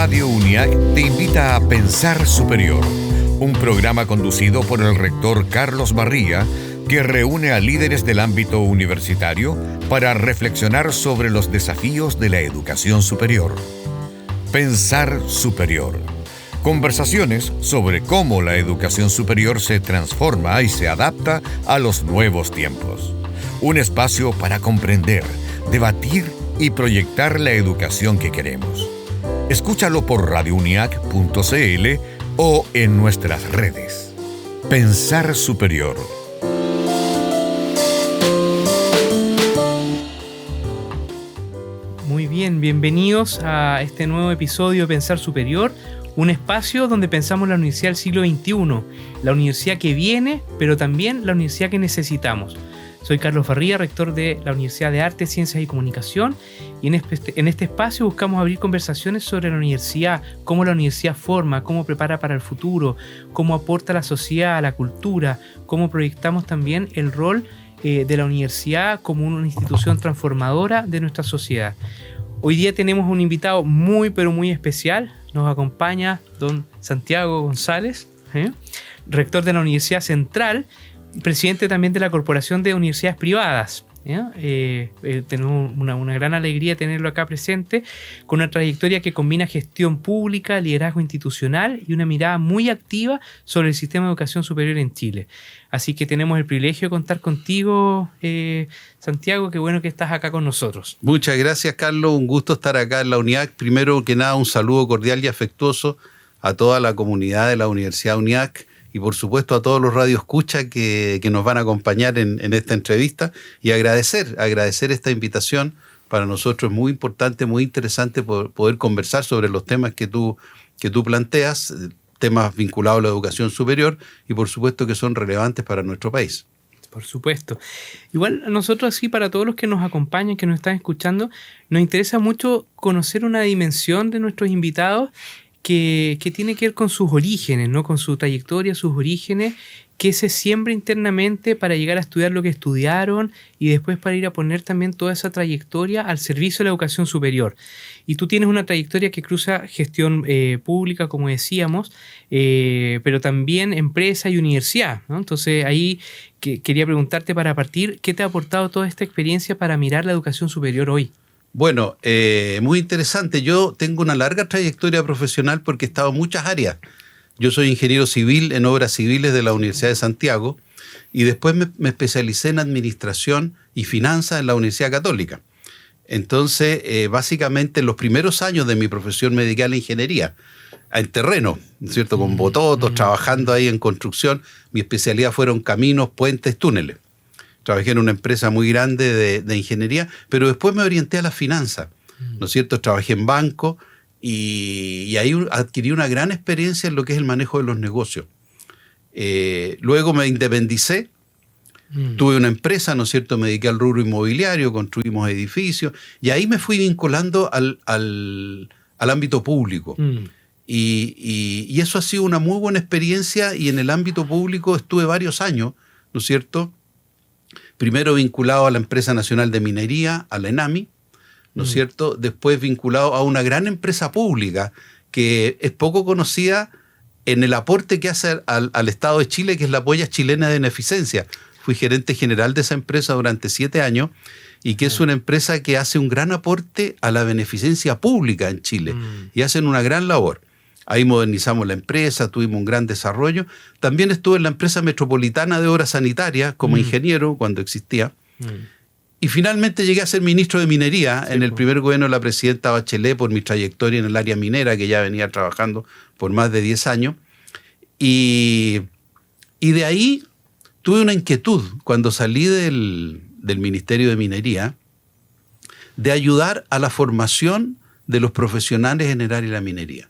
Radio UNIAC te invita a Pensar Superior, un programa conducido por el rector Carlos Barría, que reúne a líderes del ámbito universitario para reflexionar sobre los desafíos de la educación superior. Pensar Superior. Conversaciones sobre cómo la educación superior se transforma y se adapta a los nuevos tiempos. Un espacio para comprender, debatir y proyectar la educación que queremos. Escúchalo por radiouniac.cl o en nuestras redes. Pensar Superior. Muy bien, bienvenidos a este nuevo episodio de Pensar Superior, un espacio donde pensamos la universidad del siglo XXI, la universidad que viene, pero también la universidad que necesitamos. Soy Carlos Barría, rector de la Universidad de Artes, Ciencias y Comunicación, y en este espacio buscamos abrir conversaciones sobre la universidad, cómo la universidad forma, cómo prepara para el futuro, cómo aporta a la sociedad, a la cultura, cómo proyectamos también el rol de la universidad como una institución transformadora de nuestra sociedad. Hoy día tenemos un invitado muy pero muy especial. Nos acompaña don Santiago González, rector de la Universidad Central, presidente también de la Corporación de Universidades Privadas. Tenemos una gran alegría tenerlo acá presente, con una trayectoria que combina gestión pública, liderazgo institucional y una mirada muy activa sobre el sistema de educación superior en Chile. Así que tenemos el privilegio de contar contigo, Santiago. Qué bueno que estás acá con nosotros. Muchas gracias, Carlos. Un gusto estar acá en la UNIAC. Primero que nada, un saludo cordial y afectuoso a toda la comunidad de la Universidad UNIAC y por supuesto a todos los radioescuchas que nos van a acompañar en esta entrevista, y agradecer esta invitación. Para nosotros es muy importante, muy interesante poder conversar sobre los temas que tú planteas, temas vinculados a la educación superior y por supuesto que son relevantes para nuestro país. Por supuesto. Igual a nosotros, sí, para todos los que nos acompañan, que nos están escuchando, nos interesa mucho conocer una dimensión de nuestros invitados que tiene que ver con sus orígenes, ¿no? Con su trayectoria, sus orígenes, que se siembra internamente para llegar a estudiar lo que estudiaron y después para ir a poner también toda esa trayectoria al servicio de la educación superior. Y tú tienes una trayectoria que cruza gestión pública, como decíamos, pero también empresa y universidad, ¿no? Entonces ahí quería preguntarte, para partir, ¿qué te ha aportado toda esta experiencia para mirar la educación superior hoy? Bueno, muy interesante. Yo tengo una larga trayectoria profesional porque he estado en muchas áreas. Yo soy ingeniero civil en obras civiles de la Universidad de Santiago y después me especialicé en administración y finanzas en la Universidad Católica. Entonces, básicamente, en los primeros años de mi profesión me dediqué a la ingeniería, en terreno, ¿no es cierto? Con bototos, trabajando ahí en construcción. Mi especialidad fueron caminos, puentes, túneles. Trabajé en una empresa muy grande de ingeniería, pero después me orienté a las finanzas, ¿no es cierto? Trabajé en banco y ahí adquirí una gran experiencia en lo que es el manejo de los negocios. Luego me independicé, tuve una empresa, ¿no es cierto? Me dediqué al rubro inmobiliario, construimos edificios y ahí me fui vinculando al ámbito público. Y eso ha sido una muy buena experiencia, y en el ámbito público estuve varios años, ¿no es cierto? Primero vinculado a la Empresa Nacional de Minería, a la ENAMI, ¿no es cierto? Después vinculado a una gran empresa pública que es poco conocida en el aporte que hace al Estado de Chile, que es la Polla Chilena de Beneficencia. Fui gerente general de esa empresa durante 7 años y que es una empresa que hace un gran aporte a la beneficencia pública en Chile y hacen una gran labor. Ahí modernizamos la empresa, tuvimos un gran desarrollo. También estuve en la empresa metropolitana de obras sanitarias como ingeniero cuando existía. Y finalmente llegué a ser ministro de Minería en el primer gobierno de la presidenta Bachelet por mi trayectoria en el área minera, que ya venía trabajando por más de 10 años. Y de ahí tuve una inquietud cuando salí del Ministerio de Minería de ayudar a la formación de los profesionales en el área de la minería.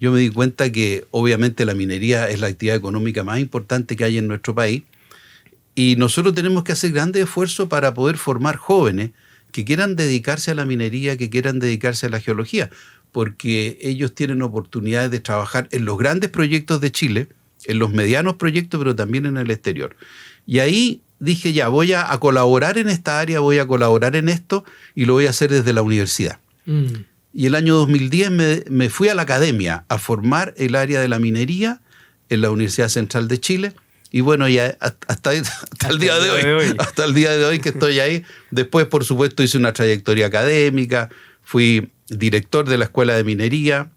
Yo me di cuenta que obviamente la minería es la actividad económica más importante que hay en nuestro país y nosotros tenemos que hacer grandes esfuerzos para poder formar jóvenes que quieran dedicarse a la minería, que quieran dedicarse a la geología, porque ellos tienen oportunidades de trabajar en los grandes proyectos de Chile, en los medianos proyectos, pero también en el exterior. Y ahí dije, ya, voy a colaborar en esta área, voy a colaborar en esto y lo voy a hacer desde la universidad. y el año 2010 me fui a la academia a formar el área de la minería en la Universidad Central de Chile. Y bueno, ya hasta el día de hoy, hasta el día de hoy que estoy ahí. Después, por supuesto, hice una trayectoria académica, fui director de la Escuela de Minería,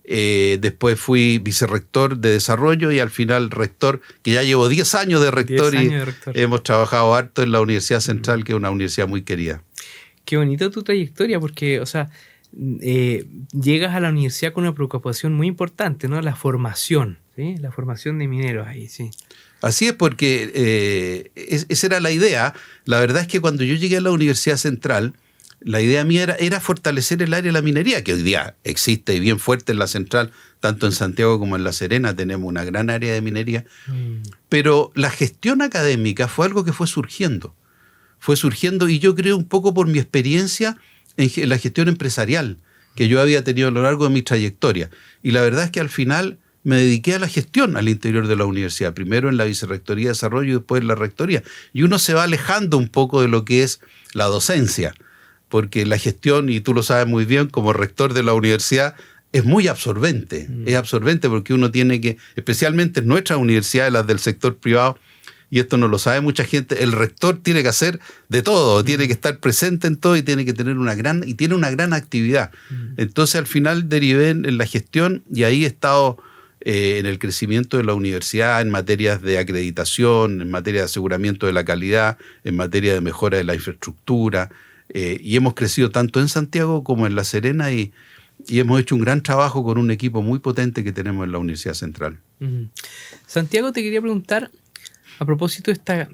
después fui vicerrector de desarrollo y al final rector, que ya llevo 10 años de rector. Hemos trabajado harto en la Universidad Central, que es una universidad muy querida. Qué bonita tu trayectoria, porque, o sea, llegas a la universidad con una preocupación muy importante, ¿no? La formación, ¿sí? La formación de mineros ahí, sí. Así es, porque esa era la idea. La verdad es que cuando yo llegué a la Universidad Central, la idea mía era fortalecer el área de la minería, que hoy día existe y bien fuerte en la Central, tanto en Santiago como en La Serena, tenemos una gran área de minería. Pero la gestión académica fue algo que fue surgiendo y yo creo un poco por mi experiencia en la gestión empresarial que yo había tenido a lo largo de mi trayectoria. Y la verdad es que al final me dediqué a la gestión al interior de la universidad, primero en la Vicerrectoría de Desarrollo y después en la Rectoría. Y uno se va alejando un poco de lo que es la docencia, porque la gestión, y tú lo sabes muy bien, como rector de la universidad, es muy absorbente. Es absorbente porque uno tiene que, especialmente en nuestras universidades, las del sector privado, y esto no lo sabe mucha gente, el rector tiene que hacer de todo, tiene que estar presente en todo y tiene que tener una gran actividad. Entonces al final derivé en la gestión y ahí he estado en el crecimiento de la universidad en materias de acreditación, en materia de aseguramiento de la calidad, en materia de mejora de la infraestructura, y hemos crecido tanto en Santiago como en La Serena y hemos hecho un gran trabajo con un equipo muy potente que tenemos en la Universidad Central. Santiago, te quería preguntar, a propósito de esta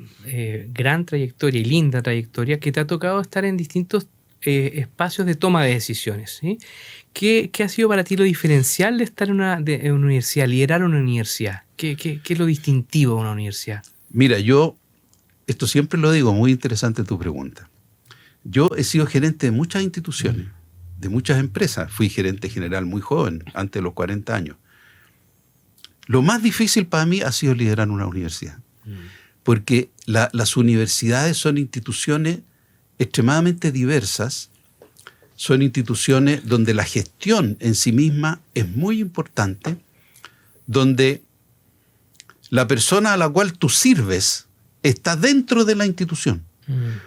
gran trayectoria y linda trayectoria que te ha tocado estar en distintos espacios de toma de decisiones, ¿sí? ¿Qué ha sido para ti lo diferencial de estar en una universidad, liderar una universidad? ¿Qué es lo distintivo de una universidad? Mira, esto siempre lo digo, muy interesante tu pregunta. Yo he sido gerente de muchas instituciones, de muchas empresas. Fui gerente general muy joven, antes de los 40 años. Lo más difícil para mí ha sido liderar una universidad. Porque las universidades son instituciones extremadamente diversas, son instituciones donde la gestión en sí misma es muy importante, donde la persona a la cual tú sirves está dentro de la institución.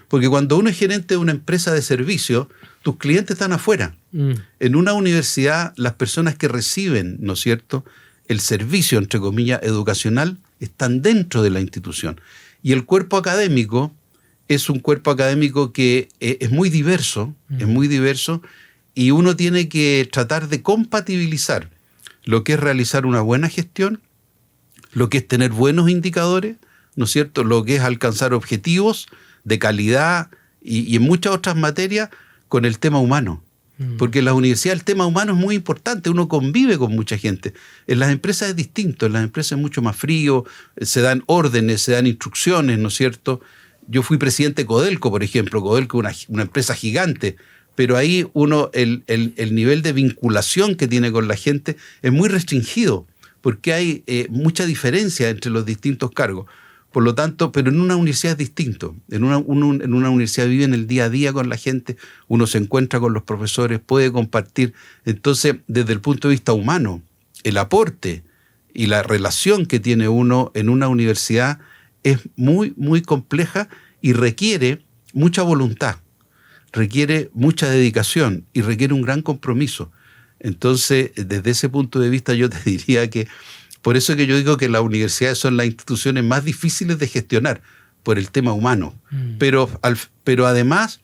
Porque cuando uno es gerente de una empresa de servicio, tus clientes están afuera. En una universidad, las personas que reciben, ¿no es cierto?, el servicio, entre comillas, educacional, están dentro de la institución. Y el cuerpo académico es un cuerpo académico que es muy diverso, y uno tiene que tratar de compatibilizar lo que es realizar una buena gestión, lo que es tener buenos indicadores, ¿no es cierto?, lo que es alcanzar objetivos de calidad y en muchas otras materias con el tema humano. Porque en la universidad el tema humano es muy importante, uno convive con mucha gente. En las empresas es distinto, en las empresas es mucho más frío, se dan órdenes, se dan instrucciones, ¿no es cierto? Yo fui presidente de Codelco, por ejemplo. Codelco es una empresa gigante, pero ahí el nivel de vinculación que tiene con la gente es muy restringido, porque hay mucha diferencia entre los distintos cargos. Por lo tanto, pero en una universidad es distinto. En una universidad vive en el día a día con la gente, uno se encuentra con los profesores, puede compartir. Entonces, desde el punto de vista humano, el aporte y la relación que tiene uno en una universidad es muy, muy compleja y requiere mucha voluntad, requiere mucha dedicación y requiere un gran compromiso. Entonces, desde ese punto de vista, yo te diría que por eso que yo digo que las universidades son las instituciones más difíciles de gestionar por el tema humano. Pero además,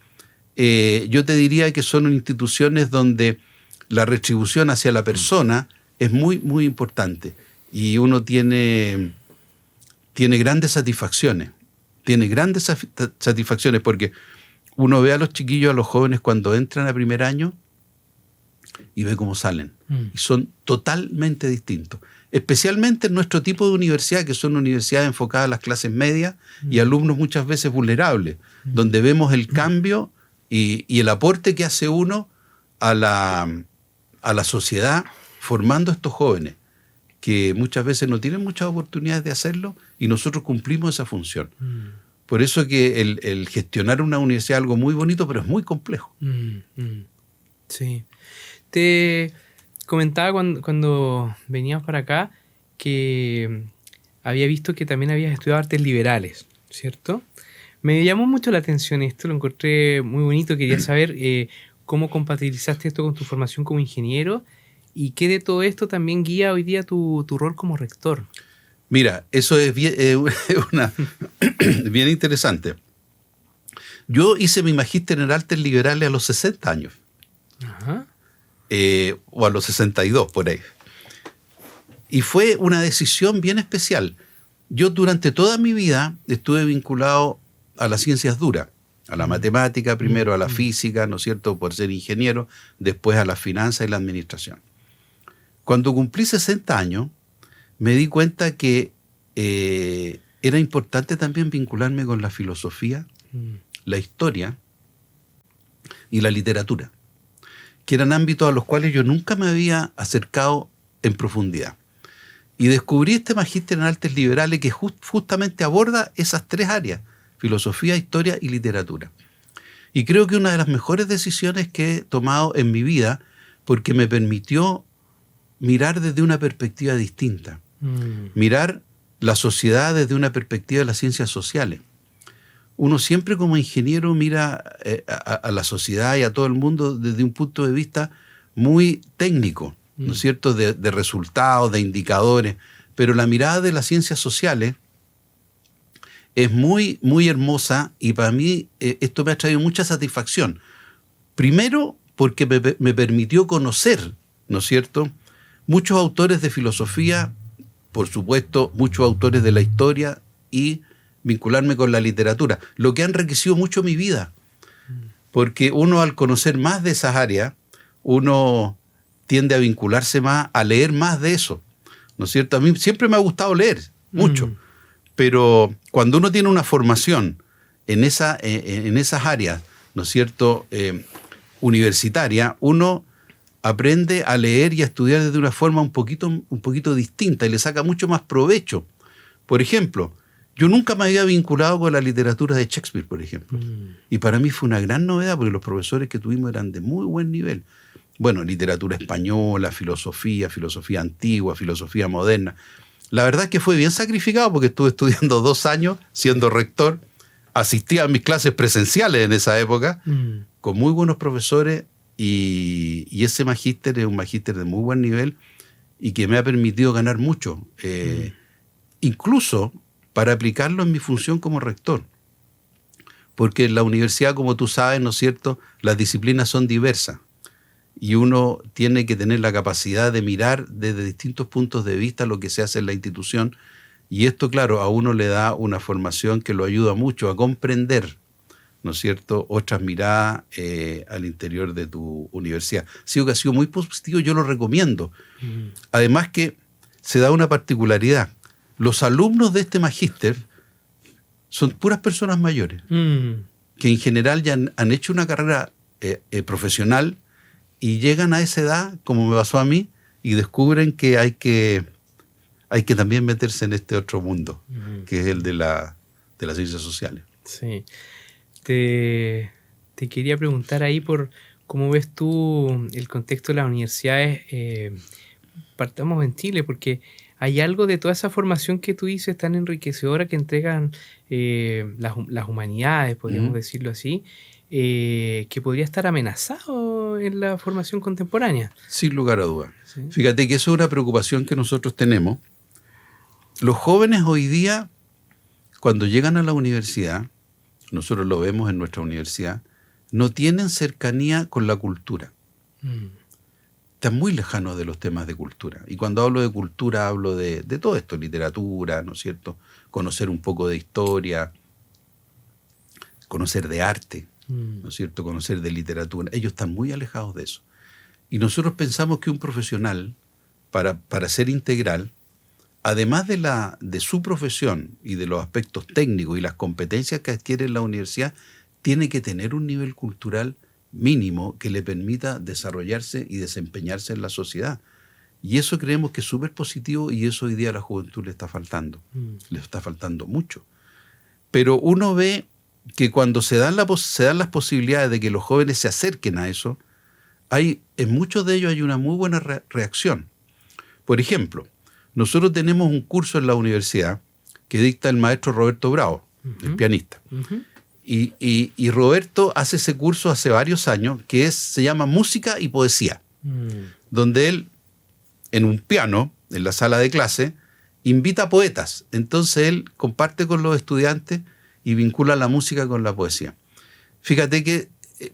yo te diría que son instituciones donde la retribución hacia la persona es muy, muy importante. Y uno tiene grandes satisfacciones. Tiene grandes satisfacciones porque uno ve a los chiquillos, a los jóvenes cuando entran a primer año y ve cómo salen. Y son totalmente distintos. Especialmente en nuestro tipo de universidad, que son universidades enfocadas a las clases medias y alumnos muchas veces vulnerables, donde vemos el cambio y el aporte que hace uno a la sociedad formando a estos jóvenes, que muchas veces no tienen muchas oportunidades de hacerlo y nosotros cumplimos esa función. Por eso que el gestionar una universidad es algo muy bonito, pero es muy complejo. Sí. Te comentaba cuando veníamos para acá que había visto que también habías estudiado artes liberales, ¿cierto? Me llamó mucho la atención esto, lo encontré muy bonito. Quería saber cómo compatibilizaste esto con tu formación como ingeniero y qué de todo esto también guía hoy día tu rol como rector. Mira, eso es bien, bien interesante. Yo hice mi magíster en artes liberales a los 60 años. Ajá. O a los 62, por ahí. Y fue una decisión bien especial. Yo durante toda mi vida estuve vinculado a las ciencias duras, a la matemática, primero a la física, ¿no es cierto?, por ser ingeniero, después a las finanzas y la administración. Cuando cumplí 60 años, me di cuenta que era importante también vincularme con la filosofía, la historia y la literatura, que eran ámbitos a los cuales yo nunca me había acercado en profundidad. Y descubrí este magíster en artes liberales que justamente aborda esas tres áreas: filosofía, historia y literatura. Y creo que una de las mejores decisiones que he tomado en mi vida, porque me permitió mirar desde una perspectiva distinta, mirar la sociedad desde una perspectiva de las ciencias sociales. Uno siempre como ingeniero mira a la sociedad y a todo el mundo desde un punto de vista muy técnico, ¿no es cierto?, de resultados, de indicadores, pero la mirada de las ciencias sociales es muy, muy hermosa, y para mí esto me ha traído mucha satisfacción. Primero, porque me permitió conocer, ¿no es cierto?, muchos autores de filosofía, por supuesto, muchos autores de la historia, y vincularme con la literatura, lo que ha enriquecido mucho mi vida, porque uno, al conocer más de esas áreas, uno tiende a vincularse más, a leer más de eso, ¿no es cierto? A mí siempre me ha gustado leer, mucho, pero cuando uno tiene una formación en esas áreas, ¿no es cierto?, universitaria, uno aprende a leer y a estudiar desde una forma un poquito distinta, y le saca mucho más provecho. Por ejemplo, yo nunca me había vinculado con la literatura de Shakespeare, por ejemplo. Y para mí fue una gran novedad, porque los profesores que tuvimos eran de muy buen nivel. Bueno, literatura española, filosofía antigua, filosofía moderna. La verdad es que fue bien sacrificado, porque estuve estudiando 2 años siendo rector. Asistía a mis clases presenciales en esa época, con muy buenos profesores, y ese magíster es un magíster de muy buen nivel y que me ha permitido ganar mucho. Incluso para aplicarlo en mi función como rector. Porque en la universidad, como tú sabes, ¿no es cierto?, las disciplinas son diversas, y uno tiene que tener la capacidad de mirar desde distintos puntos de vista lo que se hace en la institución, y esto, claro, a uno le da una formación que lo ayuda mucho a comprender, ¿no es cierto?, otras miradas al interior de tu universidad. Sí, que ha sido muy positivo, yo lo recomiendo. Además que se da una particularidad. Los alumnos de este magíster son puras personas mayores, que en general ya han hecho una carrera profesional, y llegan a esa edad, como me pasó a mí, y descubren que hay que también meterse en este otro mundo, que es el de las ciencias sociales. Sí. Te quería preguntar ahí por cómo ves tú el contexto de las universidades, partamos en Chile, porque hay algo de toda esa formación que tú dices tan enriquecedora que entregan las humanidades, podríamos decirlo así, que podría estar amenazado en la formación contemporánea. Sin lugar a dudas. Sí. Fíjate que eso es una preocupación que nosotros tenemos. Los jóvenes hoy día, cuando llegan a la universidad, nosotros lo vemos en nuestra universidad, no tienen cercanía con la cultura. Están muy lejanos de los temas de cultura. Y cuando hablo de cultura, hablo de todo esto: literatura, ¿no es cierto?, conocer un poco de historia, conocer de arte, ¿no es cierto?, conocer de literatura. Ellos están muy alejados de eso. Y nosotros pensamos que un profesional, para ser integral, además de su profesión y de los aspectos técnicos y las competencias que adquiere en la universidad, tiene que tener un nivel cultural mínimo que le permita desarrollarse y desempeñarse en la sociedad. Y eso creemos que es súper positivo, y eso hoy día a la juventud le está faltando. Le está faltando mucho. Pero uno ve que cuando se dan las posibilidades de que los jóvenes se acerquen a eso, en muchos de ellos hay una muy buena reacción. Por ejemplo, nosotros tenemos un curso en la universidad que dicta el maestro Roberto Bravo, el pianista. Y Roberto hace ese curso hace varios años que se llama Música y Poesía, donde él, en un piano, en la sala de clase, invita a poetas. Entonces él comparte con los estudiantes y vincula la música con la poesía. Fíjate que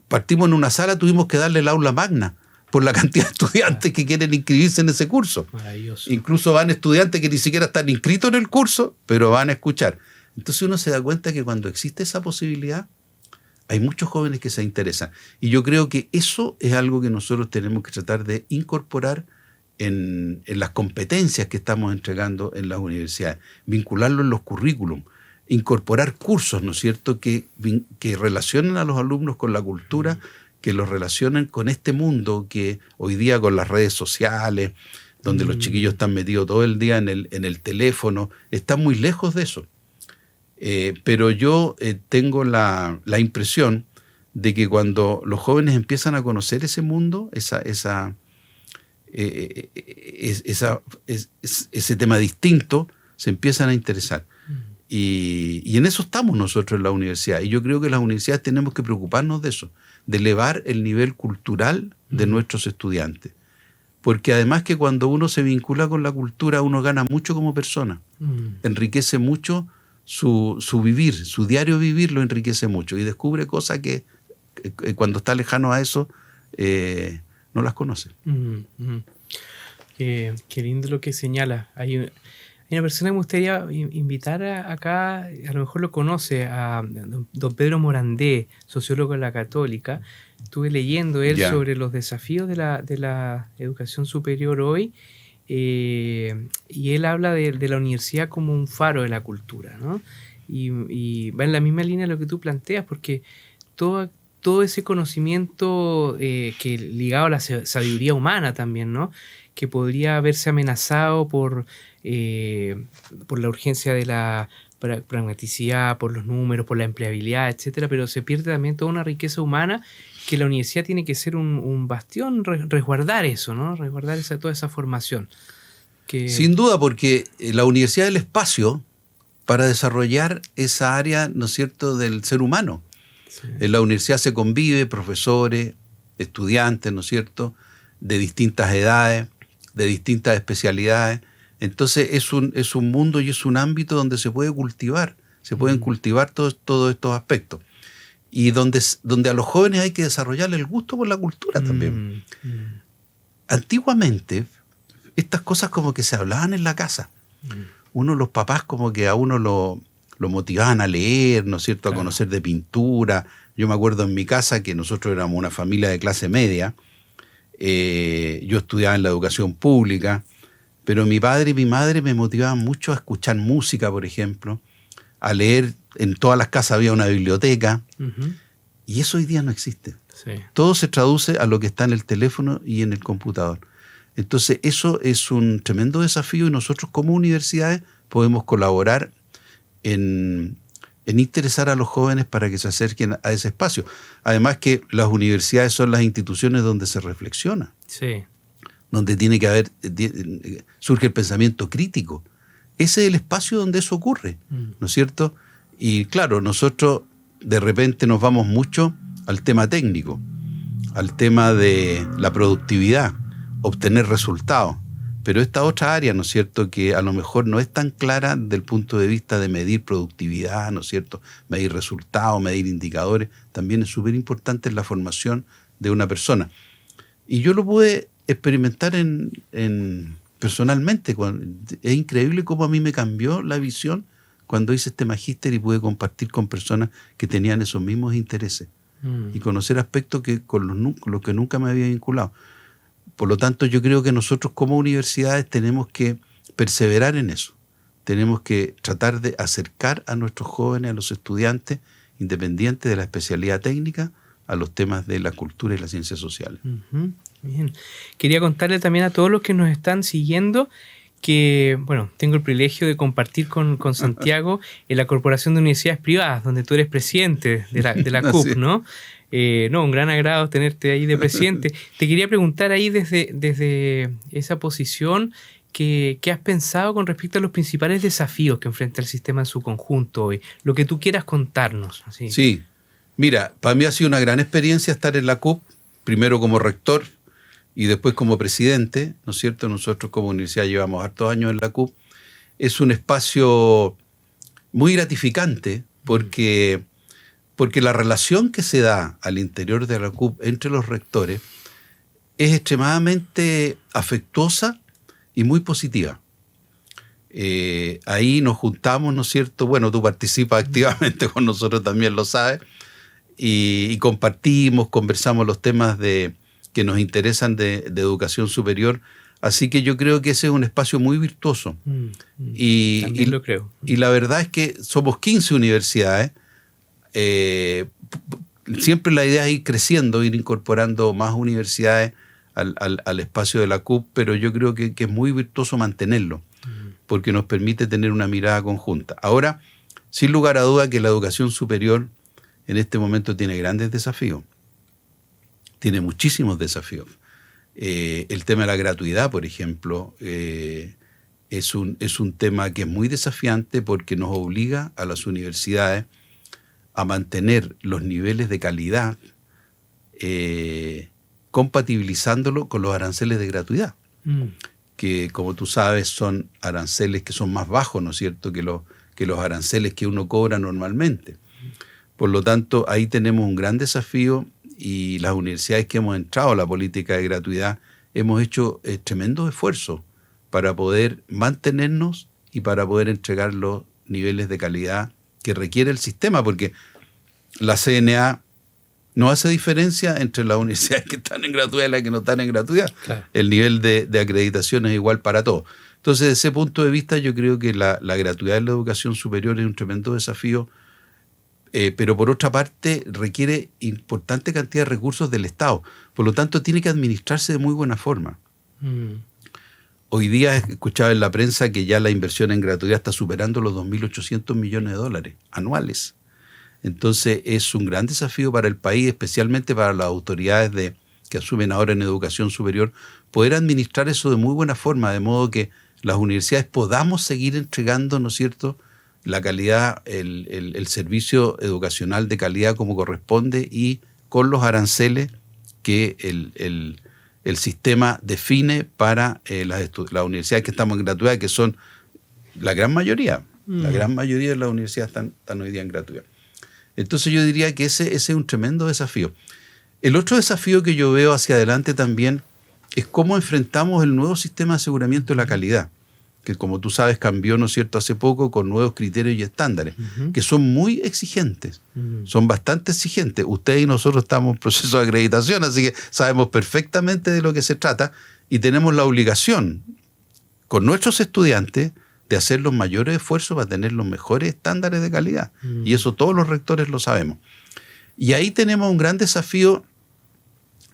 partimos en una sala, tuvimos que darle el aula magna por la cantidad de estudiantes que quieren inscribirse en ese curso. Maravilloso. Incluso van estudiantes que ni siquiera están inscritos en el curso, pero van a escuchar. Entonces uno se da cuenta que cuando existe esa posibilidad, hay muchos jóvenes que se interesan. Y yo creo que eso es algo que nosotros tenemos que tratar de incorporar en las competencias que estamos entregando en las universidades, vincularlo en los currículum, incorporar cursos, ¿no es cierto?, que relacionen a los alumnos con la cultura, que los relacionen con este mundo que hoy día con las redes sociales, donde los chiquillos están metidos todo el día en el teléfono, están muy lejos de eso. Pero yo tengo la impresión de que cuando los jóvenes empiezan a conocer ese mundo, ese tema distinto, se empiezan a interesar. Y en eso estamos nosotros en la universidad. Y yo creo que las universidades tenemos que preocuparnos de eso, de elevar el nivel cultural de nuestros estudiantes. Porque además que cuando uno se vincula con la cultura, uno gana mucho como persona. Enriquece mucho su vivir, su diario vivir lo enriquece mucho. Y descubre cosas que cuando está lejano a eso, no las conoce. Qué lindo lo que señala. Hay una persona que me gustaría invitar acá, a lo mejor lo conoce, a don Pedro Morandé, sociólogo de la Católica. Estuve leyendo él sobre los desafíos de la educación superior hoy, y él habla de la universidad como un faro de la cultura, ¿no? Y va en la misma línea de lo que tú planteas, porque todo ese conocimiento que ligado a la sabiduría humana también, ¿no?, que podría verse amenazado por la urgencia de la pragmaticidad, por los números, por la empleabilidad, etcétera, pero se pierde también toda una riqueza humana que la universidad tiene que ser un bastión, resguardar eso, ¿no? Resguardar toda esa formación. Sin duda, porque la universidad es el espacio para desarrollar esa área, ¿no es cierto?, del ser humano. Sí. En la universidad se convive profesores, estudiantes, ¿no es cierto?, de distintas edades, de distintas especialidades. Entonces es un mundo y es un ámbito donde se puede cultivar, se pueden cultivar todos estos aspectos. Y donde a los jóvenes hay que desarrollarle el gusto por la cultura también. Antiguamente, estas cosas como que se hablaban en la casa. Los papás como que a uno lo motivaban a leer, ¿no es cierto?, a conocer de pintura. Yo me acuerdo en mi casa que nosotros éramos una familia de clase media. Yo estudiaba en la educación pública, pero mi padre y mi madre me motivaban mucho a escuchar música, por ejemplo, a leer. En todas las casas había una biblioteca, y eso hoy día no existe. Sí. Todo se traduce a lo que está en el teléfono y en el computador. Entonces eso es un tremendo desafío, y nosotros como universidades podemos colaborar en interesar a los jóvenes para que se acerquen a ese espacio. Además que las universidades son las instituciones donde se reflexiona, sí, donde tiene que haber, surge el pensamiento crítico. Ese es el espacio donde eso ocurre, ¿no es cierto? Y claro, nosotros de repente nos vamos mucho al tema técnico, al tema de la productividad, obtener resultados. Pero esta otra área, ¿no es cierto?, que a lo mejor no es tan clara desde el punto de vista de medir productividad, ¿no es cierto?, medir resultados, medir indicadores, también es súper importante en la formación de una persona. Y yo lo pude experimentar personalmente. Es increíble cómo a mí me cambió la visión cuando hice este magíster y pude compartir con personas que tenían esos mismos intereses y conocer aspectos con los que nunca me había vinculado. Por lo tanto, yo creo que nosotros como universidades tenemos que perseverar en eso. Tenemos que tratar de acercar a nuestros jóvenes, a los estudiantes, independientes de la especialidad técnica, a los temas de la cultura y las ciencias sociales. Bien. Quería contarle también a todos los que nos están siguiendo que, bueno, tengo el privilegio de compartir con Santiago en la Corporación de Universidades Privadas, donde tú eres presidente de la CUP, ¿no? No, un gran agrado tenerte ahí de presidente. Te quería preguntar ahí desde esa posición, ¿qué has pensado con respecto a los principales desafíos que enfrenta el sistema en su conjunto hoy? Lo que tú quieras contarnos. Así. Sí, mira, para mí ha sido una gran experiencia estar en la CUP, primero como rector y después como presidente, ¿no es cierto? Nosotros como universidad llevamos hartos años en la CUP. Es un espacio muy gratificante porque la relación que se da al interior de la CUP entre los rectores es extremadamente afectuosa y muy positiva. Ahí nos juntamos, ¿no es cierto? Bueno, tú participas activamente con nosotros, también lo sabes, y compartimos, conversamos los temas que nos interesan de educación superior. Así que yo creo que ese es un espacio muy virtuoso. También lo creo. Y la verdad es que somos 15 universidades. Siempre la idea es ir creciendo, ir incorporando más universidades al espacio de la CUP, pero yo creo que es muy virtuoso mantenerlo, porque nos permite tener una mirada conjunta. Ahora, sin lugar a duda que la educación superior en este momento tiene grandes desafíos, tiene muchísimos desafíos. El tema de la gratuidad, por ejemplo, es un tema que es muy desafiante porque nos obliga a las universidades a mantener los niveles de calidad, compatibilizándolo con los aranceles de gratuidad, que como tú sabes son aranceles que son más bajos, ¿no es cierto?, que los aranceles que uno cobra normalmente. Por lo tanto, ahí tenemos un gran desafío y las universidades que hemos entrado a la política de gratuidad hemos hecho tremendos esfuerzos para poder mantenernos y para poder entregar los niveles de calidad que requiere el sistema, porque la CNA no hace diferencia entre las universidades que están en gratuidad y las que no están en gratuidad. Claro. El nivel de acreditación es igual para todos. Entonces, desde ese punto de vista, yo creo que la gratuidad en la educación superior es un tremendo desafío, pero por otra parte requiere importante cantidad de recursos del Estado. Por lo tanto, tiene que administrarse de muy buena forma. Hoy día escuchaba en la prensa que ya la inversión en gratuidad está superando los 2.800 millones de dólares anuales. Entonces es un gran desafío para el país, especialmente para las autoridades que asumen ahora en educación superior, poder administrar eso de muy buena forma, de modo que las universidades podamos seguir entregando, ¿no es cierto?, la calidad, el servicio educacional de calidad como corresponde y con los aranceles que el sistema define para las universidades que estamos en gratuidad, que son la gran mayoría. La gran mayoría de las universidades están hoy día en gratuidad. Entonces yo diría que ese es un tremendo desafío. El otro desafío que yo veo hacia adelante también es cómo enfrentamos el nuevo sistema de aseguramiento de la calidad, que como tú sabes cambió, ¿no es cierto?, hace poco con nuevos criterios y estándares, que son muy exigentes, son bastante exigentes. Ustedes y nosotros estamos en proceso de acreditación, así que sabemos perfectamente de lo que se trata y tenemos la obligación con nuestros estudiantes de hacer los mayores esfuerzos para tener los mejores estándares de calidad. Y eso todos los rectores lo sabemos. Y ahí tenemos un gran desafío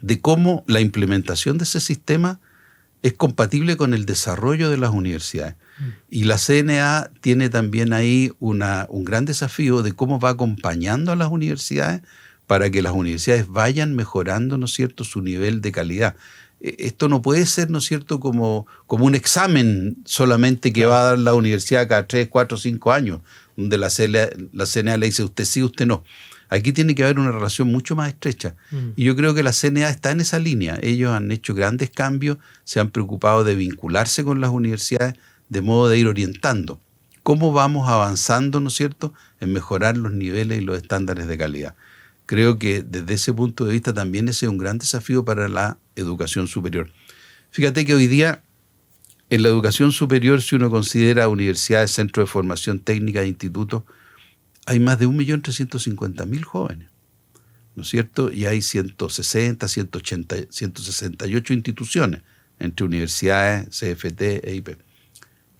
de cómo la implementación de ese sistema es compatible con el desarrollo de las universidades. Y la CNA tiene también ahí un gran desafío de cómo va acompañando a las universidades para que las universidades vayan mejorando, ¿no es cierto?, su nivel de calidad. Esto no puede ser, ¿no es cierto?, como un examen solamente que va a dar la universidad cada 3, 4, 5 años, donde la CNA le dice usted sí, usted no. Aquí tiene que haber una relación mucho más estrecha. Y yo creo que la CNA está en esa línea. Ellos han hecho grandes cambios, se han preocupado de vincularse con las universidades, de modo de ir orientando cómo vamos avanzando, ¿no es cierto?, en mejorar los niveles y los estándares de calidad. Creo que desde ese punto de vista también ese es un gran desafío para la educación superior. Fíjate que hoy día en la educación superior, si uno considera universidades, centros de formación técnica e institutos, hay más de 1.350.000 jóvenes, ¿no es cierto? Y hay 160, 180, 168 instituciones entre universidades, CFT e IP.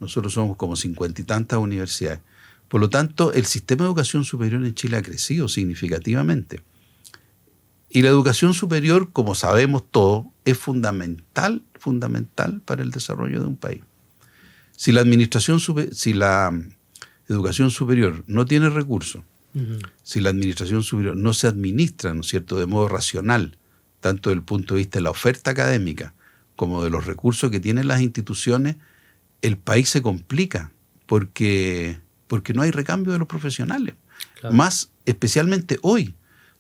Nosotros somos como 50 y tantas universidades. Por lo tanto, el sistema de educación superior en Chile ha crecido significativamente. Y la educación superior, como sabemos todos, es fundamental para el desarrollo de un país. Si la educación superior no tiene recursos, Si la administración superior no se administra, ¿no es cierto?, de modo racional, tanto desde el punto de vista de la oferta académica como de los recursos que tienen las instituciones, el país se complica porque no hay recambio de los profesionales. Claro. Más especialmente hoy,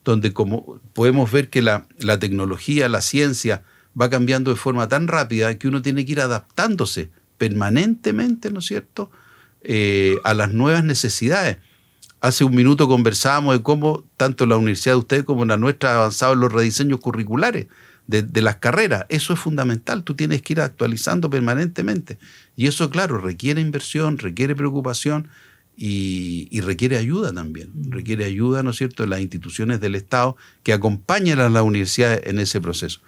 donde como podemos ver que la tecnología, la ciencia va cambiando de forma tan rápida que uno tiene que ir adaptándose permanentemente, ¿no es cierto?, a las nuevas necesidades. Hace un minuto conversábamos de cómo tanto la universidad de ustedes como la nuestra ha avanzado en los rediseños curriculares de las carreras. Eso es fundamental, tú tienes que ir actualizando permanentemente. Y eso, claro, requiere inversión, requiere preocupación y requiere ayuda también. Requiere ayuda, ¿no es cierto?, de las instituciones del Estado que acompañan a las universidades en ese proceso.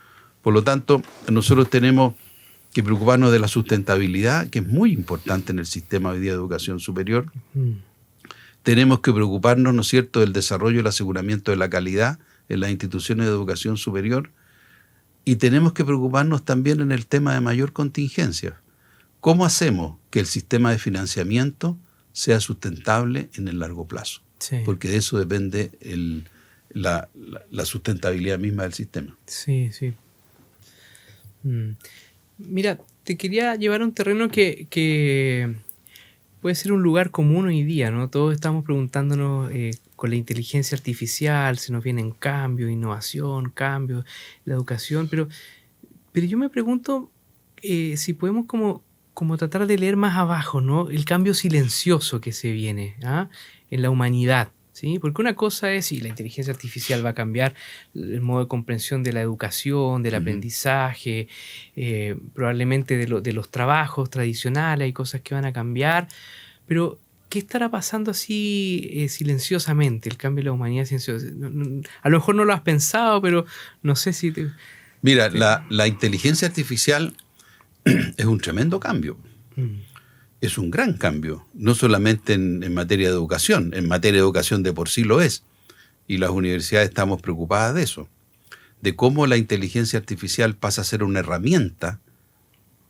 Por lo tanto, nosotros tenemos que preocuparnos de la sustentabilidad, que es muy importante en el sistema hoy día de educación superior. Tenemos que preocuparnos, ¿no es cierto?, del desarrollo y el aseguramiento de la calidad en las instituciones de educación superior. Y tenemos que preocuparnos también en el tema de mayor contingencia. ¿Cómo hacemos que el sistema de financiamiento sea sustentable en el largo plazo? Sí. Porque de eso depende la sustentabilidad misma del sistema. Sí, sí. Mira, te quería llevar a un terreno que puede ser un lugar común hoy día, ¿no? Todos estamos preguntándonos con la inteligencia artificial, se nos vienen cambios, innovación, cambios, la educación, pero yo me pregunto si podemos como tratar de leer más abajo, ¿no?, el cambio silencioso que se viene en la humanidad, ¿sí? Porque una cosa es si la inteligencia artificial va a cambiar el modo de comprensión de la educación, del aprendizaje, probablemente de los trabajos tradicionales, hay cosas que van a cambiar, pero ¿qué estará pasando así silenciosamente, el cambio de la humanidad silencioso? A lo mejor no lo has pensado, pero no sé si... Mira, la inteligencia artificial es un tremendo cambio. Es un gran cambio, no solamente en materia de educación, en materia de educación de por sí lo es. Y las universidades estamos preocupadas de eso, de cómo la inteligencia artificial pasa a ser una herramienta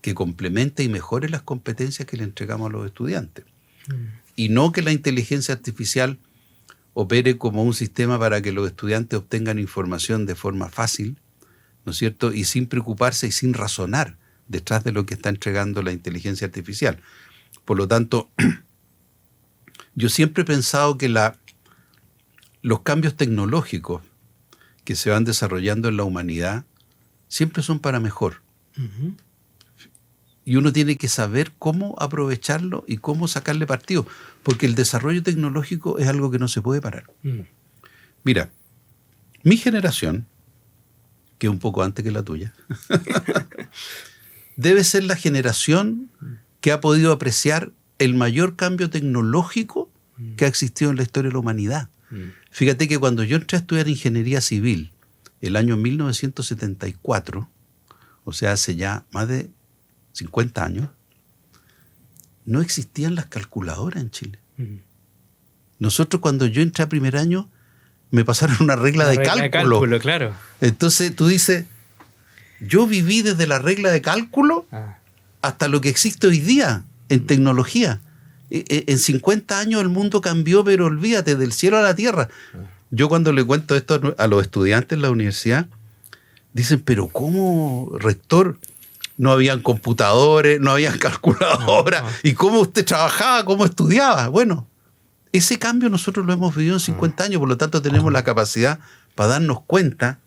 que complemente y mejore las competencias que le entregamos a los estudiantes. Y no que la inteligencia artificial opere como un sistema para que los estudiantes obtengan información de forma fácil, ¿no es cierto?, y sin preocuparse y sin razonar detrás de lo que está entregando la inteligencia artificial. Por lo tanto, yo siempre he pensado que los cambios tecnológicos que se van desarrollando en la humanidad siempre son para mejor. Y uno tiene que saber cómo aprovecharlo y cómo sacarle partido, porque el desarrollo tecnológico es algo que no se puede parar. Mira, mi generación, que es un poco antes que la tuya, debe ser la generación que ha podido apreciar el mayor cambio tecnológico que ha existido en la historia de la humanidad. Fíjate que cuando yo entré a estudiar ingeniería civil, el año 1974, o sea, hace ya más de 50 años, no existían las calculadoras en Chile. Nosotros cuando yo entré a primer año, me pasaron una regla de cálculo. Claro. Entonces tú dices, yo viví desde la regla de cálculo hasta lo que existe hoy día en tecnología. En 50 años el mundo cambió, pero olvídate, del cielo a la tierra. Yo cuando le cuento esto a los estudiantes en la universidad, dicen, pero ¿cómo, rector? No habían computadores, no habían calculadoras. ¿Y cómo usted trabajaba, cómo estudiaba? Bueno, ese cambio nosotros lo hemos vivido en 50 años, por lo tanto tenemos la capacidad para darnos cuenta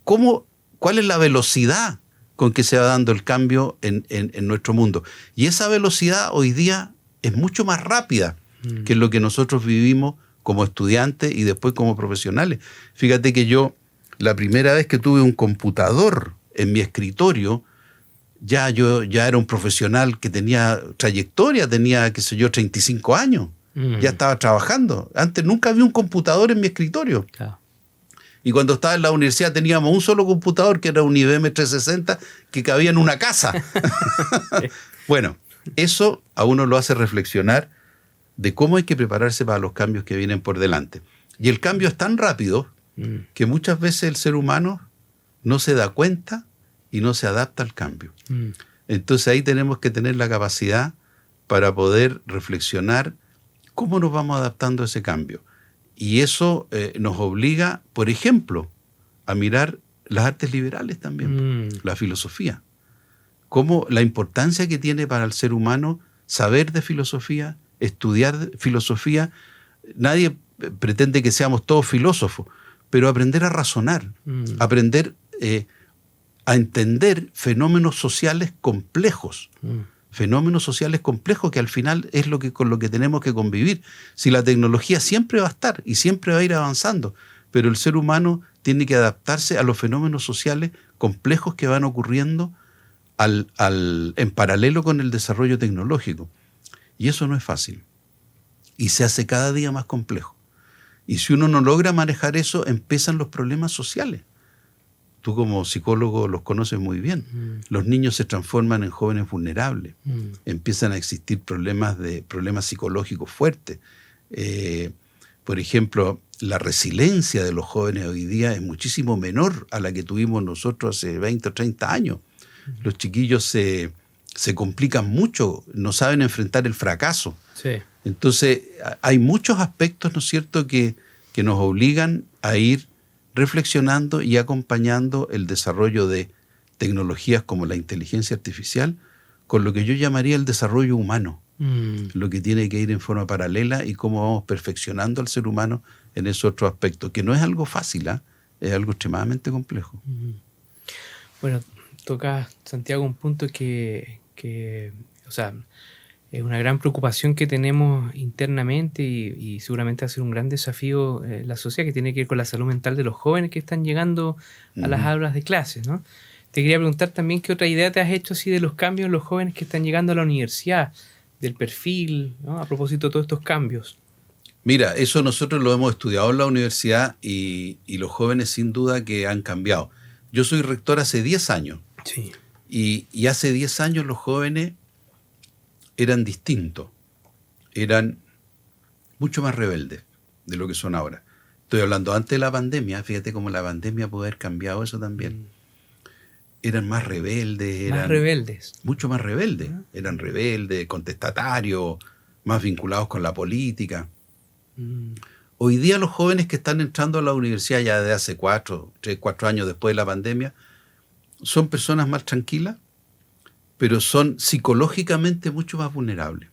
cuál es la velocidad con que se va dando el cambio en nuestro mundo. Y esa velocidad hoy día es mucho más rápida que lo que nosotros vivimos como estudiantes y después como profesionales. Fíjate que yo, la primera vez que tuve un computador en mi escritorio, yo era un profesional que tenía trayectoria, tenía, 35 años. Ya estaba trabajando. Antes nunca había un computador en mi escritorio. Claro. Y cuando estaba en la universidad teníamos un solo computador, que era un IBM 360, que cabía en una casa. Bueno, eso a uno lo hace reflexionar de cómo hay que prepararse para los cambios que vienen por delante. Y el cambio es tan rápido que muchas veces el ser humano no se da cuenta y no se adapta al cambio. Entonces ahí tenemos que tener la capacidad para poder reflexionar cómo nos vamos adaptando a ese cambio. Y eso nos obliga, por ejemplo, a mirar las artes liberales también, la filosofía. Cómo la importancia que tiene para el ser humano saber de filosofía, estudiar filosofía. Nadie pretende que seamos todos filósofos, pero aprender a razonar, aprender a entender fenómenos sociales complejos. Fenómenos sociales complejos que al final es con lo que tenemos que convivir. Si la tecnología siempre va a estar y siempre va a ir avanzando, pero el ser humano tiene que adaptarse a los fenómenos sociales complejos que van ocurriendo en paralelo con el desarrollo tecnológico. Y eso no es fácil. Y se hace cada día más complejo. Y si uno no logra manejar eso, empiezan los problemas sociales. Tú como psicólogo los conoces muy bien. Los niños se transforman en jóvenes vulnerables. Empiezan a existir problemas psicológicos fuertes. Por ejemplo, la resiliencia de los jóvenes hoy día es muchísimo menor a la que tuvimos nosotros hace 20 o 30 años. Los chiquillos se complican mucho, no saben enfrentar el fracaso. Sí. Entonces, hay muchos aspectos, ¿no es cierto?, que nos obligan a ir reflexionando y acompañando el desarrollo de tecnologías como la inteligencia artificial con lo que yo llamaría el desarrollo humano, lo que tiene que ir en forma paralela y cómo vamos perfeccionando al ser humano en esos otros aspectos, que no es algo fácil, es algo extremadamente complejo. Bueno, toca, Santiago, un punto que o sea, es una gran preocupación que tenemos internamente y seguramente va a ser un gran desafío en la sociedad, que tiene que ver con la salud mental de los jóvenes que están llegando a las aulas de clases, ¿no? Te quería preguntar también qué otra idea te has hecho así de los cambios en los jóvenes que están llegando a la universidad, del perfil, ¿no? A propósito de todos estos cambios. Mira, eso nosotros lo hemos estudiado en la universidad y los jóvenes sin duda que han cambiado. Yo soy rector hace 10 años. Sí. Y hace 10 años los jóvenes eran distintos, eran mucho más rebeldes de lo que son ahora. Estoy hablando antes de la pandemia, fíjate cómo la pandemia puede haber cambiado eso también. Eran más rebeldes. Más rebeldes. Mucho más rebeldes. Eran rebeldes, contestatarios, más vinculados con la política. Hoy día los jóvenes que están entrando a la universidad ya de hace 3, 4 años después de la pandemia, son personas más tranquilas, pero son psicológicamente mucho más vulnerables.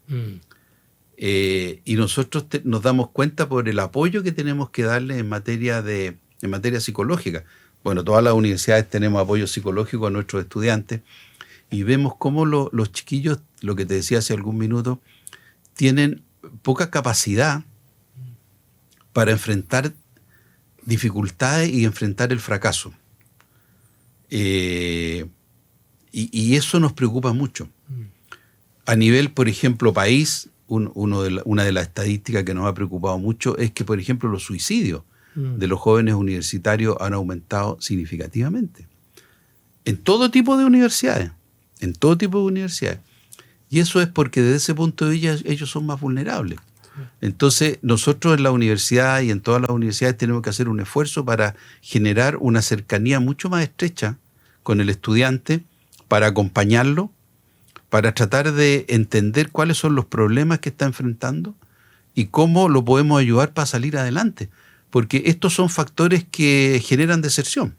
Y nosotros nos damos cuenta por el apoyo que tenemos que darles en materia psicológica. Bueno, todas las universidades tenemos apoyo psicológico a nuestros estudiantes y vemos cómo los chiquillos, lo que te decía hace algún minuto, tienen poca capacidad para enfrentar dificultades y enfrentar el fracaso. Y eso nos preocupa mucho. A nivel, por ejemplo, país, una de las estadísticas que nos ha preocupado mucho es que, por ejemplo, los suicidios de los jóvenes universitarios han aumentado significativamente. En todo tipo de universidades. Y eso es porque desde ese punto de vista ellos son más vulnerables. Entonces, nosotros en la universidad y en todas las universidades tenemos que hacer un esfuerzo para generar una cercanía mucho más estrecha con el estudiante, para acompañarlo, para tratar de entender cuáles son los problemas que está enfrentando y cómo lo podemos ayudar para salir adelante. Porque estos son factores que generan deserción.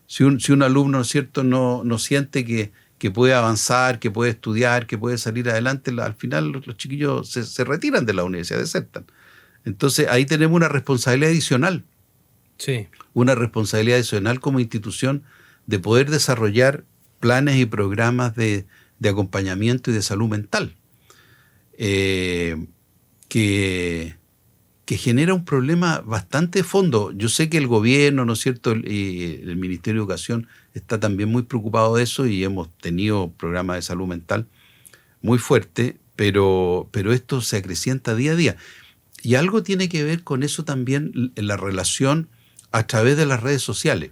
Si un alumno, ¿no es cierto?, no siente que puede avanzar, que puede estudiar, que puede salir adelante, al final los chiquillos se retiran de la universidad, desertan. Entonces ahí tenemos una responsabilidad adicional. Sí. Una responsabilidad adicional como institución de poder desarrollar planes y programas de acompañamiento y de salud mental, que genera un problema bastante de fondo. Yo sé que el gobierno, ¿no es cierto?, y el Ministerio de Educación está también muy preocupado de eso y hemos tenido programas de salud mental muy fuertes, pero esto se acrecienta día a día. Y algo tiene que ver con eso también, en la relación a través de las redes sociales.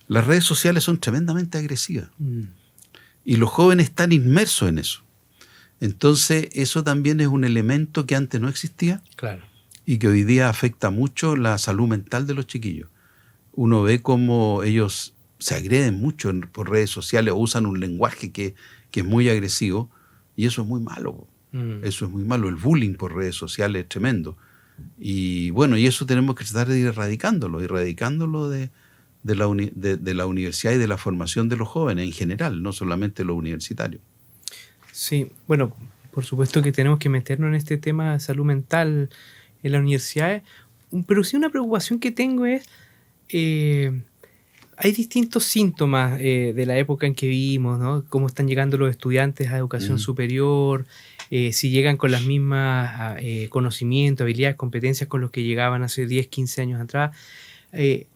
Las redes sociales son tremendamente agresivas y los jóvenes están inmersos en eso. Entonces, eso también es un elemento que antes no existía. Claro. Y que hoy día afecta mucho la salud mental de los chiquillos. Uno ve cómo ellos se agreden mucho por redes sociales o usan un lenguaje que es muy agresivo y eso es muy malo. Eso es muy malo. El bullying por redes sociales es tremendo. Y bueno, y eso tenemos que tratar de ir erradicándolo de la universidad y de la formación de los jóvenes en general, no solamente los universitarios. Sí, bueno, por supuesto que tenemos que meternos en este tema de salud mental en las universidades, pero sí una preocupación que tengo es, hay distintos síntomas de la época en que vivimos, ¿no? Cómo están llegando los estudiantes a educación superior, si llegan con las mismas conocimientos, habilidades, competencias con los que llegaban hace 10, 15 años atrás.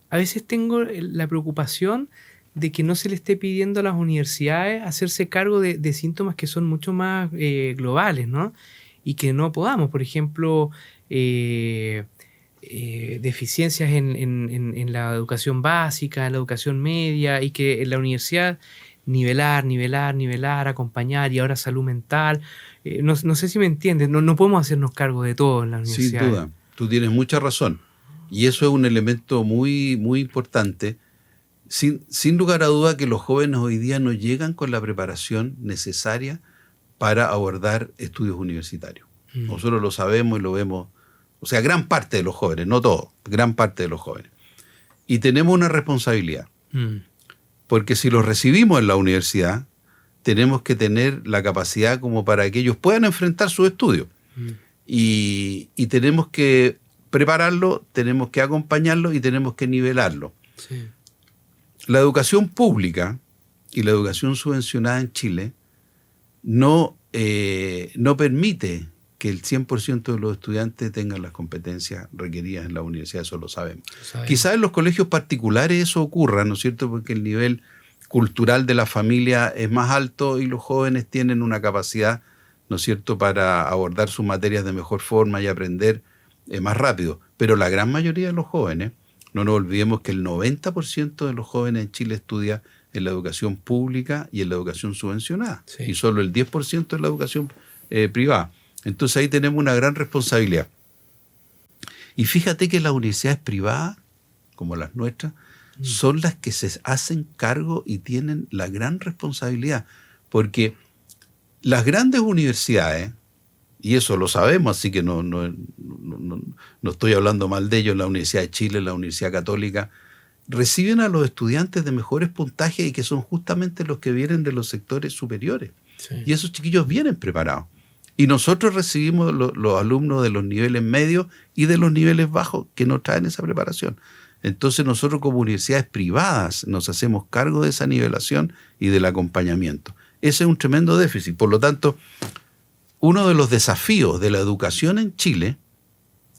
A veces tengo la preocupación de que no se le esté pidiendo a las universidades hacerse cargo de síntomas que son mucho más globales, ¿no? Y que no podamos, por ejemplo, deficiencias en la educación básica, en la educación media, y que en la universidad nivelar, acompañar, y ahora salud mental. No sé si me entiendes, no podemos hacernos cargo de todo en la universidad. Sin duda, tú tienes mucha razón. Y eso es un elemento muy, muy importante. Sin lugar a duda que los jóvenes hoy día no llegan con la preparación necesaria para abordar estudios universitarios. Nosotros lo sabemos y lo vemos, o sea, gran parte de los jóvenes, no todos, gran parte de los jóvenes. Y tenemos una responsabilidad, porque si los recibimos en la universidad, tenemos que tener la capacidad como para que ellos puedan enfrentar sus estudios. Y tenemos que prepararlo, tenemos que acompañarlo y tenemos que nivelarlo. Sí. La educación pública y la educación subvencionada en Chile no permite que el 100% de los estudiantes tengan las competencias requeridas en la universidad, eso lo sabemos. Quizás en los colegios particulares eso ocurra, ¿no es cierto?, porque el nivel cultural de la familia es más alto y los jóvenes tienen una capacidad, ¿no es cierto?, para abordar sus materias de mejor forma y aprender más rápido. Pero la gran mayoría de los jóvenes, no nos olvidemos que el 90% de los jóvenes en Chile estudia en la educación pública y en la educación subvencionada, y solo el 10% en la educación privada. Entonces ahí tenemos una gran responsabilidad. Y fíjate que las universidades privadas, como las nuestras, son las que se hacen cargo y tienen la gran responsabilidad, porque las grandes universidades, y eso lo sabemos, así que no estoy hablando mal de ellos, la Universidad de Chile, la Universidad Católica, reciben a los estudiantes de mejores puntajes y que son justamente los que vienen de los sectores superiores. Sí. Y esos chiquillos vienen preparados. Y nosotros recibimos los alumnos de los niveles medios y de los niveles bajos que no traen esa preparación. Entonces nosotros como universidades privadas nos hacemos cargo de esa nivelación y del acompañamiento. Ese es un tremendo déficit. Por lo tanto, uno de los desafíos de la educación en Chile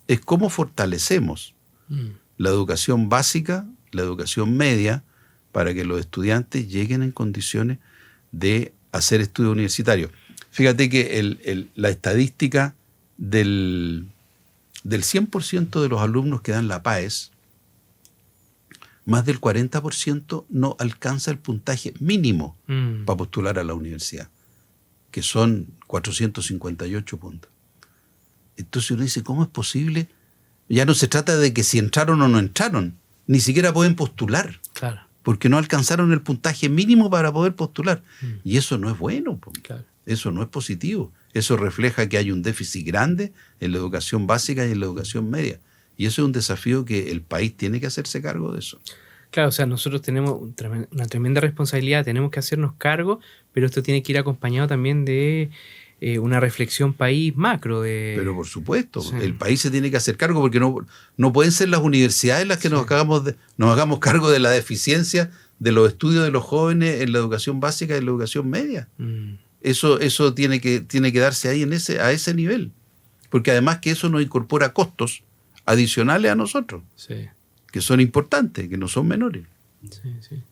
es cómo fortalecemos la educación básica, la educación media, para que los estudiantes lleguen en condiciones de hacer estudios universitarios. Fíjate que la estadística del 100% de los alumnos que dan la PAES, más del 40% no alcanza el puntaje mínimo para postular a la universidad, que son 458 puntos. Entonces uno dice, ¿cómo es posible? Ya no se trata de que si entraron o no entraron, ni siquiera pueden postular. Claro. Porque no alcanzaron el puntaje mínimo para poder postular. Y eso no es bueno. Claro. Eso no es positivo. Eso refleja que hay un déficit grande en la educación básica y en la educación media. Y eso es un desafío que el país tiene que hacerse cargo de eso. Claro, o sea, nosotros tenemos una tremenda responsabilidad, tenemos que hacernos cargo, pero esto tiene que ir acompañado también de una reflexión país macro. Pero por supuesto, sí. El país se tiene que hacer cargo porque no pueden ser las universidades las que nos hagamos cargo de la deficiencia de los estudios de los jóvenes en la educación básica y en la educación media. Eso tiene que darse ahí a ese nivel, porque además que eso nos incorpora costos adicionales a nosotros, sí, que son importantes, que no son menores. Sí, sí.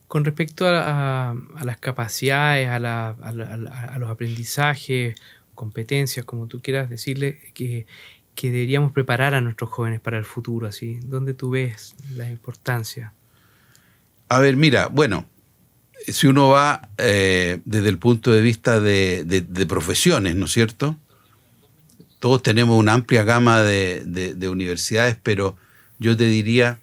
Con respecto a las capacidades, a los aprendizajes, competencias, como tú quieras decirle, que deberíamos preparar a nuestros jóvenes para el futuro, así, ¿dónde tú ves la importancia? A ver, mira, bueno, si uno va desde el punto de vista de profesiones, ¿no es cierto? Todos tenemos una amplia gama de universidades, pero yo te diría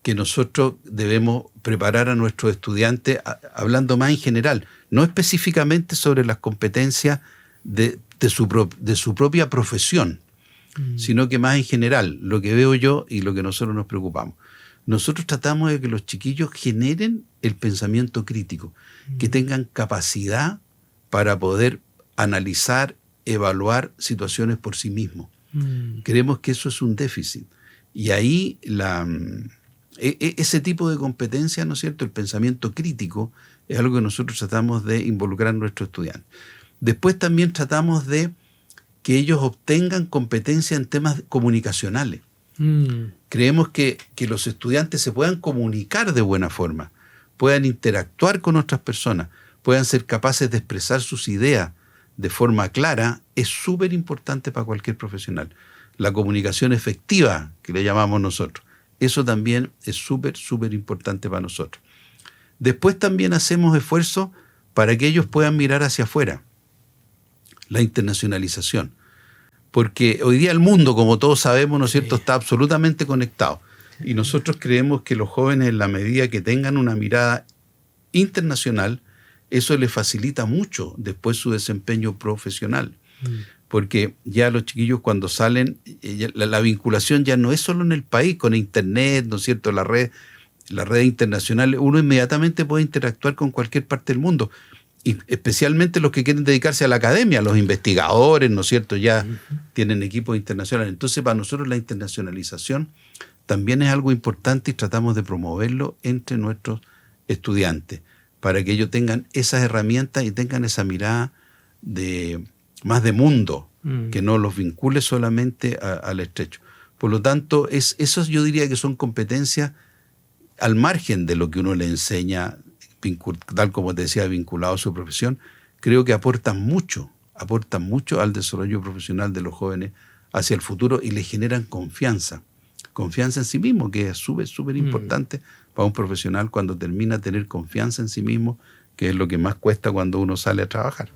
que nosotros debemos preparar a nuestros estudiantes, hablando más en general, no específicamente sobre las competencias de su propia profesión, sino que más en general, lo que veo yo y lo que nosotros nos preocupamos. Nosotros tratamos de que los chiquillos generen el pensamiento crítico, que tengan capacidad para poder analizar, evaluar situaciones por sí mismos. Creemos que eso es un déficit. Y ahí ese tipo de competencia, ¿no es cierto?, el pensamiento crítico, es algo que nosotros tratamos de involucrar a nuestros estudiantes. Después también tratamos de que ellos obtengan competencia en temas comunicacionales. Creemos que los estudiantes se puedan comunicar de buena forma, puedan interactuar con otras personas, puedan ser capaces de expresar sus ideas de forma clara, es súper importante para cualquier profesional. La comunicación efectiva, que le llamamos nosotros, eso también es súper, súper importante para nosotros. Después también hacemos esfuerzos para que ellos puedan mirar hacia afuera. La internacionalización. Porque hoy día el mundo, como todos sabemos, ¿no es cierto?, está absolutamente conectado. Y nosotros creemos que los jóvenes, en la medida que tengan una mirada internacional, eso les facilita mucho después su desempeño profesional. Porque ya los chiquillos cuando salen, la vinculación ya no es solo en el país, con internet, ¿no es cierto?, la red internacional, uno inmediatamente puede interactuar con cualquier parte del mundo. Y especialmente los que quieren dedicarse a la academia, los investigadores, ¿no es cierto?, ya tienen equipos internacionales. Entonces, para nosotros la internacionalización también es algo importante y tratamos de promoverlo entre nuestros estudiantes, para que ellos tengan esas herramientas y tengan esa mirada más de mundo, que no los vincule solamente al estrecho. Por lo tanto, esos yo diría que son competencias al margen de lo que uno le enseña, tal como te decía, vinculado a su profesión. Creo que aportan mucho al desarrollo profesional de los jóvenes hacia el futuro y les generan confianza en sí mismo, que es súper importante para un profesional cuando termina tener confianza en sí mismo, que es lo que más cuesta cuando uno sale a trabajar.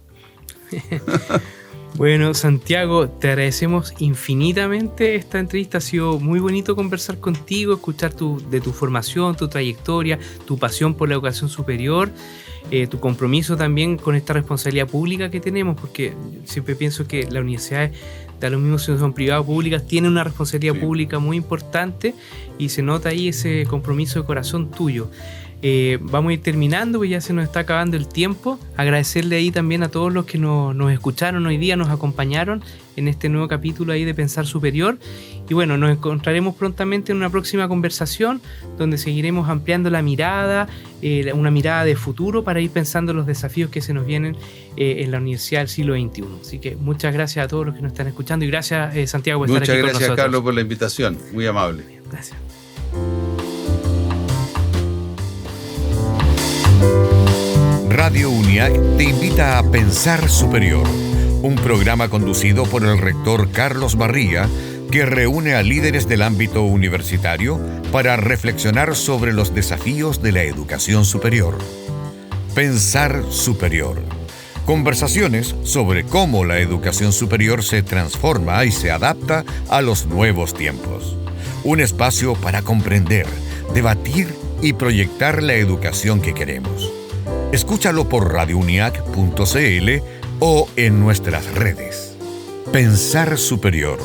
Bueno, Santiago, te agradecemos infinitamente esta entrevista. Ha sido muy bonito conversar contigo, escuchar de tu formación, tu trayectoria, tu pasión por la educación superior, tu compromiso también con esta responsabilidad pública que tenemos, porque siempre pienso que las universidades, da lo mismo si son privadas o públicas, tienen una responsabilidad pública muy importante y se nota ahí ese compromiso de corazón tuyo. Vamos a ir terminando, porque ya se nos está acabando el tiempo. Agradecerle ahí también a todos los que nos escucharon hoy día, nos acompañaron en este nuevo capítulo ahí de Pensar Superior. Y bueno, nos encontraremos prontamente en una próxima conversación donde seguiremos ampliando la mirada, una mirada de futuro para ir pensando los desafíos que se nos vienen en la Universidad del siglo XXI. Así que muchas gracias a todos los que nos están escuchando y gracias, Santiago, por estar aquí con nosotros. Muchas gracias, Carlos, por la invitación. Muy amable. Bien, gracias. Radio UNIAC te invita a Pensar Superior, un programa conducido por el rector Carlos Barría, que reúne a líderes del ámbito universitario para reflexionar sobre los desafíos de la educación superior. Pensar Superior. Conversaciones sobre cómo la educación superior se transforma y se adapta a los nuevos tiempos. Un espacio para comprender, debatir y proyectar la educación que queremos. Escúchalo por radiouniac.cl o en nuestras redes. Pensar Superior.